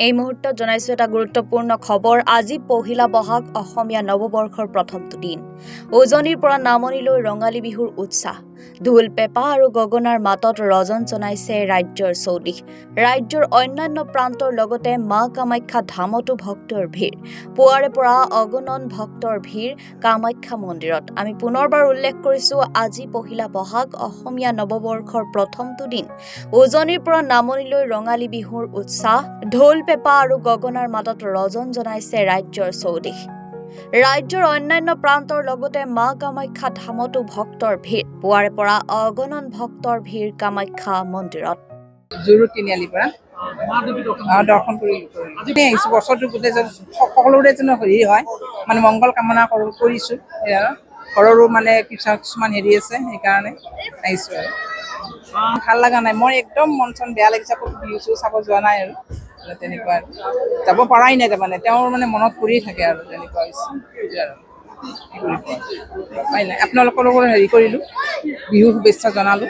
এই মুহূৰ্তত জনাইছো এটা গুৰুত্বপূৰ্ণ খবৰ। আজি পহিলা বহাগ অসমীয়া নৱবৰ্ষৰ প্ৰথমটো দিন। উজনিৰ পৰা নামনিলৈ ৰঙালী বিহুৰ উৎসাহ। ঢোল পেঁপা আৰু গগনাৰ মাতত ৰজন জনাইছে ৰাজ্যৰ চৌদিশ। ৰাজ্যৰ অন্যান্য প্ৰান্তৰ লগতে মা কামাখ্যা ধামতো ভক্তৰ ভিৰ। পুৱাৰে পৰা অগণন ভক্তৰ ভিৰ কামাখ্যা মন্দিৰত। আমি পুনৰবাৰ উল্লেখ কৰিছো, আজি পহিলা বহাগ অসমীয়া নৱবৰ্ষৰ প্ৰথমটো দিন। উজনিৰ পৰা নামনিলৈ ৰঙালী বিহুৰ উৎসাহ। ঢোল পেঁপা আৰু গগনাৰ মাতত ৰজন জনাইছে ৰাজ্যৰ চৌদিশ। ৰাজ্যৰ অন্যান্য প্ৰান্তৰ লগতে মা কামাখ্যা ধামতো ভক্তৰ ভিৰ। পুৱাৰে পৰা অগণন ভক্তৰ ভিৰ কামাখ্যা মন্দিৰত। জুৰু তিনিআলিৰ পৰা দৰ্শন কৰিছো। বছৰটো গোটেই সকলোৰে যেন হেৰি হয়, মানে মংগল কামনা কৰিছো। ঘৰৰো মানে কিছুমান হেৰি আছে, সেইকাৰণে আহিছো আৰু ভাল লগা নাই। মই একদম মন চন বেয়া লাগিছে, বিহু চাব যোৱা নাই আৰু তেনেকুৱা আৰু যাব পৰাই নাই। তাৰমানে তেওঁৰ মানে মনত পৰি থাকে আৰু তেনেকুৱা হৈছে আৰু আপোনালোকৰ লগত হেৰি কৰিলো, বিহু শুভেচ্ছা জনালো।